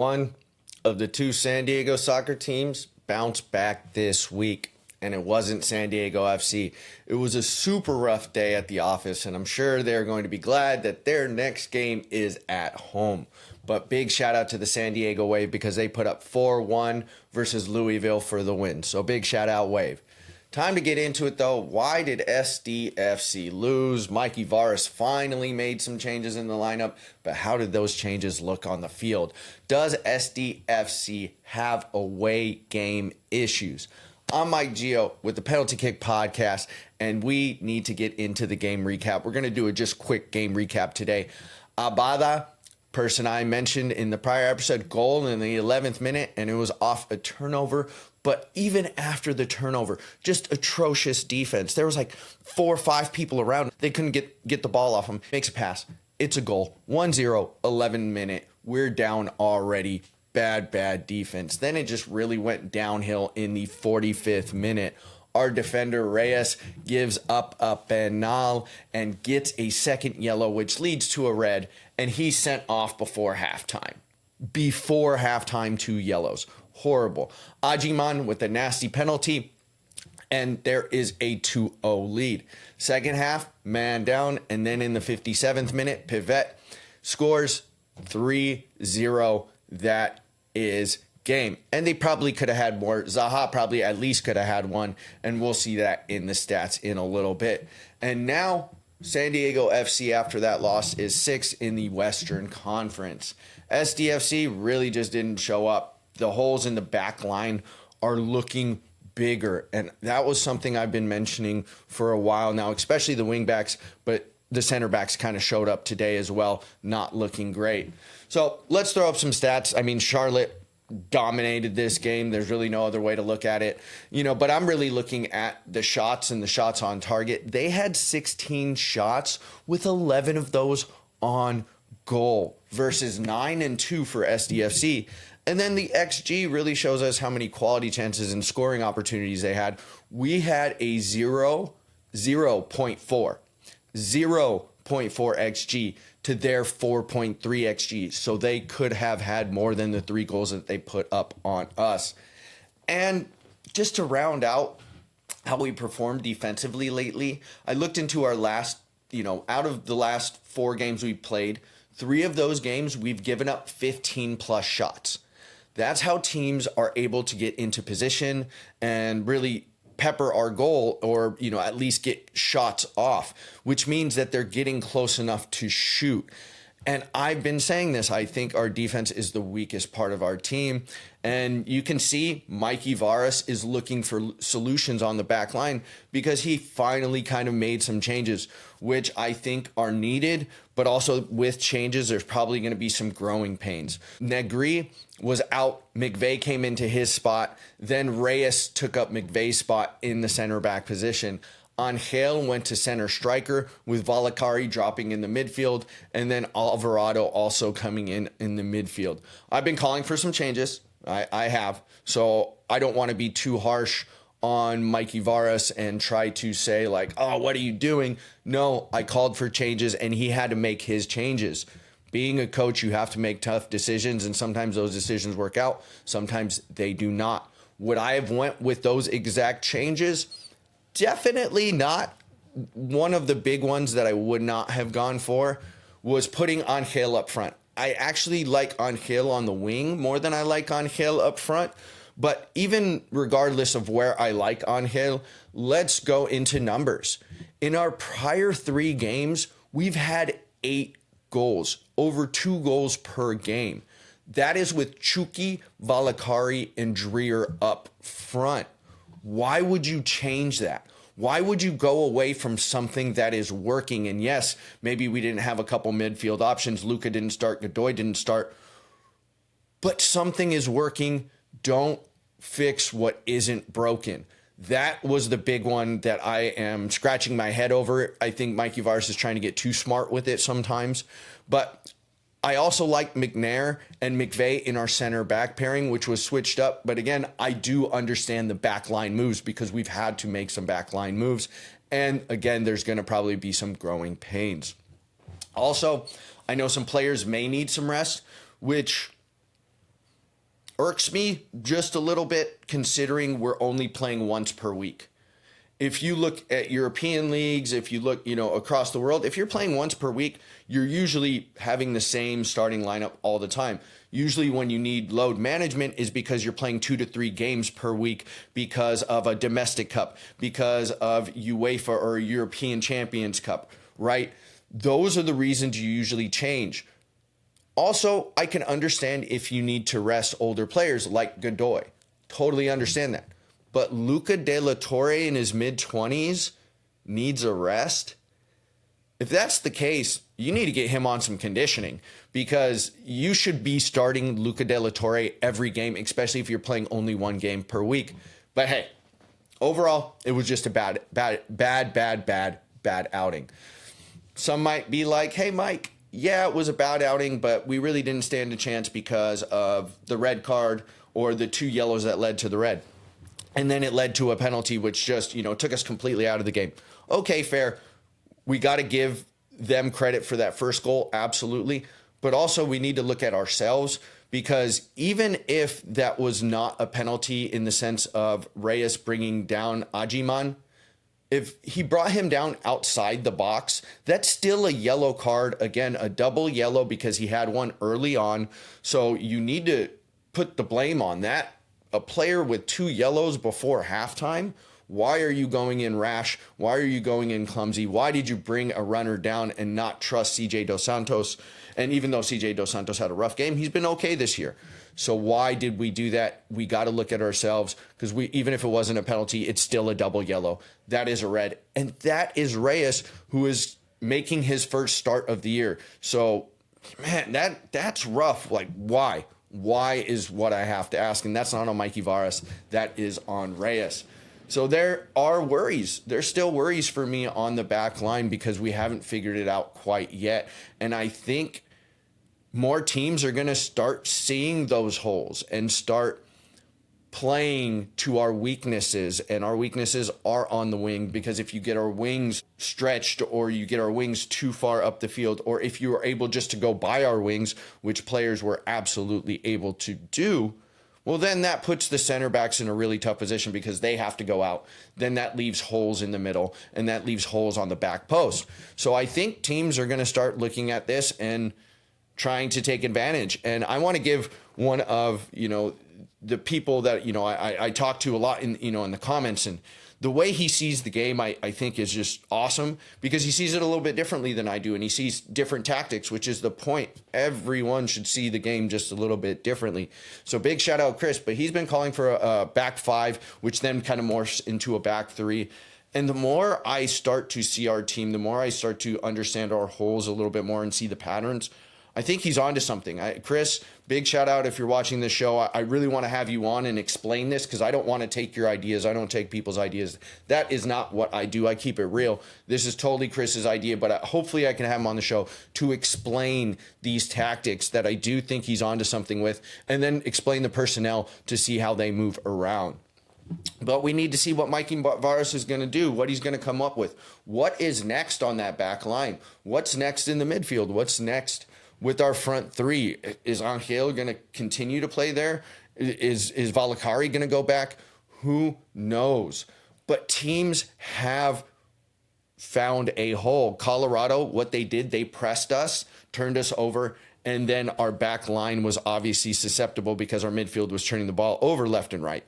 One of the two San Diego soccer teams bounced back this week, and it wasn't San Diego FC. It was a super rough day at the office, and I'm sure they're going to be glad that their next game is at home. But big shout out to the San Diego Wave because they put up 4-1 versus Louisville for the win. So big shout out Wave. Time to get into it though. Why did SDFC lose? Mikey Varas finally made some changes in the lineup, but how did those changes look on the field? Does SDFC have away game issues? I'm Mike Gio with the Penalty Kick Podcast, and we need to get into the game recap. We're going to do a just quick game recap today. Abada, person I mentioned in the prior episode, goal in the 11th minute, and it was off a turnover. But even after the turnover, just atrocious defense. There was like 4 or 5 people around. They couldn't get the ball off him. Makes a pass. It's a goal. 1-0, 11 minute. We're down already. Bad defense. Then it just really went downhill in the 45th minute. Our defender Reyes gives up a penal and gets a second yellow, which leads to a red, and he's sent off before halftime. Before halftime, 2 yellows. Horrible. Ajiman with a nasty penalty, and there is a 2-0 lead. Second half, man down, and then in the 57th minute, Pivot scores 3-0. That is game. And they probably could have had more. Zaha probably at least could have had one, and we'll see that in the stats in a little bit. And now San Diego FC, after that loss, is 6th in the Western Conference. SDFC really just didn't show up. The holes in the back line are looking bigger, and that was something I've been mentioning for a while now, especially the wing backs, but the center backs kind of showed up today as well, not looking great. So let's throw up some stats. I mean, Charlotte dominated this game. There's really no other way to look at it, but I'm really looking at the shots and the shots on target. They had 16 shots with 11 of those on goal versus 9 and 2 for SDFC. And then the XG really shows us how many quality chances and scoring opportunities they had. We had a 0.4 XG to their 4.3 XG. So they could have had more than the 3 goals that they put up on us. And just to round out how we performed defensively lately, I looked into our last, out of the last 4 games we played, 3 of those games we've given up 15 plus shots. That's how teams are able to get into position and really pepper our goal, or at least get shots off, which means that they're getting close enough to shoot. And I've been saying this, I think our defense is the weakest part of our team. And you can see Mikey Varas is looking for solutions on the back line because he finally kind of made some changes, which I think are needed. But also with changes, there's probably going to be some growing pains. Negri was out. McVeigh came into his spot. Then Reyes took up McVeigh's spot in the center back position. Angel went to center striker with Valakari dropping in the midfield, and then Alvarado also coming in the midfield. I've been calling for some changes. I have. So I don't want to be too harsh on Mikey Varas and try to say like, oh, what are you doing? No, I called for changes, and he had to make his changes. Being a coach, you have to make tough decisions, and sometimes those decisions work out. Sometimes they do not. Would I have went with those exact changes? Definitely not. One of the big ones that I would not have gone for was putting Angel up front. I actually like Angel on the wing more than I like Angel up front. But even regardless of where I like Angel, let's go into numbers. In our prior 3 games, we've had 8 goals, over 2 goals per game. That is with Chucky, Valakari, and Dreer up front. Why would you change that? Why would you go away from something that is working? And yes, maybe we didn't have a couple midfield options. Luka didn't start. Godoy didn't start. But something is working. Don't fix what isn't broken. That was the big one that I am scratching my head over. I think Mikey Varas is trying to get too smart with it sometimes. But I also like McNair and McVeigh in our center back pairing, which was switched up. But again, I do understand the back line moves because we've had to make some back line moves. And again, there's going to probably be some growing pains. Also, I know some players may need some rest, which irks me just a little bit considering we're only playing once per week. If you look at European leagues, if you look, across the world, if you're playing once per week, you're usually having the same starting lineup all the time. Usually when you need load management is because you're playing 2 to 3 games per week because of a domestic cup, because of UEFA or European Champions Cup, right? Those are the reasons you usually change. Also, I can understand if you need to rest older players like Godoy. Totally understand that. But Luca De La Torre in his mid-20s needs a rest? If that's the case, you need to get him on some conditioning because you should be starting Luca De La Torre every game, especially if you're playing only one game per week. But hey, overall, it was just a bad outing. Some might be like, hey, Mike, yeah, it was a bad outing, but we really didn't stand a chance because of the red card or the 2 yellows that led to the red. And then it led to a penalty, which just, took us completely out of the game. Okay, fair. We got to give them credit for that first goal. Absolutely. But also we need to look at ourselves because even if that was not a penalty in the sense of Reyes bringing down Ajiman, if he brought him down outside the box, that's still a yellow card. Again, a double yellow because he had one early on. So you need to put the blame on that. A player with 2 yellows before halftime, why are you going in rash? Why are you going in clumsy? Why did you bring a runner down and not trust CJ Dos Santos? And even though CJ Dos Santos had a rough game, he's been okay this year. So why did we do that? We got to look at ourselves because even if it wasn't a penalty, it's still a double yellow. That is a red. And that is Reyes, who is making his first start of the year. So, man, that's rough. Like, why? Why is what I have to ask. And that's not on Mikey Varas. That is on Reyes. So there are worries. There's still worries for me on the back line because we haven't figured it out quite yet. And I think more teams are going to start seeing those holes and start playing to our weaknesses, and our weaknesses are on the wing because if you get our wings stretched or you get our wings too far up the field, or if you are able just to go by our wings, which players were absolutely able to do, well, then that puts the center backs in a really tough position because they have to go out. Then that leaves holes in the middle and that leaves holes on the back post. So I think teams are going to start looking at this and trying to take advantage. And I want to give one of, the people that, I talk to a lot in the comments, and the way he sees the game, I think is just awesome because he sees it a little bit differently than I do. And he sees different tactics, which is the point. Everyone should see the game just a little bit differently. So big shout out, Chris, but he's been calling for a back 5, which then kind of morphs into a back 3. And the more I start to see our team, the more I start to understand our holes a little bit more and see the patterns, I think he's on to something. Chris, big shout out if you're watching this show. I really want to have you on and explain this because I don't want to take your ideas. I don't take people's ideas. That is not what I do. I keep it real. This is totally Chris's idea, but hopefully I can have him on the show to explain these tactics that I do think he's on to something with, and then explain the personnel to see how they move around. But we need to see what Mikey Varas is going to do, what he's going to come up with. What is next on that back line? What's next in the midfield? What's next with our front 3? Is Angel going to continue to play there? Is Valakari going to go back? Who knows? But teams have found a hole. Colorado, what they did, they pressed us, turned us over, and then our back line was obviously susceptible because our midfield was turning the ball over left and right.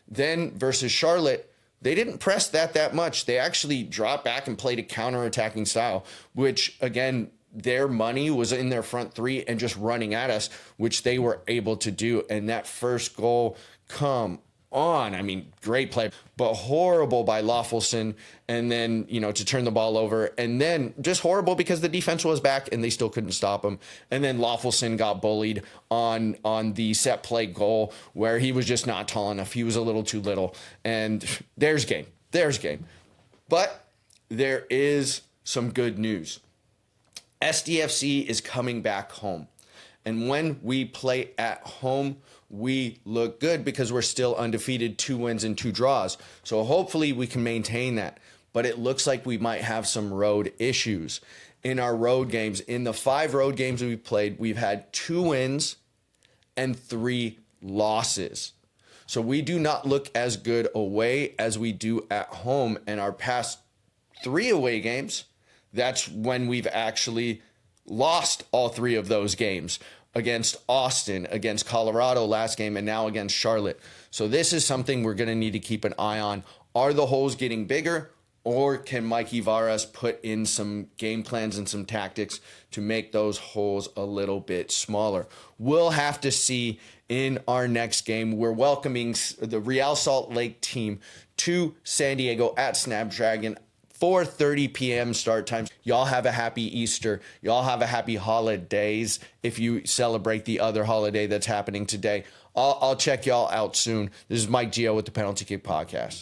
Then versus Charlotte, they didn't press that much. They actually dropped back and played a counterattacking style, which, again, their money was in their front 3 and just running at us, which they were able to do. And that first goal, come on. I mean, great play, but horrible by Loffelson. And then, to turn the ball over, and then just horrible because the defense was back and they still couldn't stop him. And then Loffelson got bullied on the set play goal where he was just not tall enough. He was a little too little. And there's game. But there is some good news. SDFC is coming back home. And when we play at home, we look good because we're still undefeated, 2 wins and 2 draws. So hopefully we can maintain that. But it looks like we might have some road issues in our road games. In the 5 road games we've played, we've had 2 wins and 3 losses. So we do not look as good away as we do at home. And our past 3 away games, that's when we've actually lost all 3 of those games, against Austin, against Colorado last game, and now against Charlotte. So this is something we're going to need to keep an eye on. Are the holes getting bigger, or can Mikey Varas put in some game plans and some tactics to make those holes a little bit smaller? We'll have to see in our next game. We're welcoming the Real Salt Lake team to San Diego at Snapdragon. 4:30 p.m. start time. Y'all have a happy Easter. Y'all have a happy holidays if you celebrate the other holiday that's happening today. I'll check y'all out soon. This is Mike Gio with the Penalty Kick Podcast.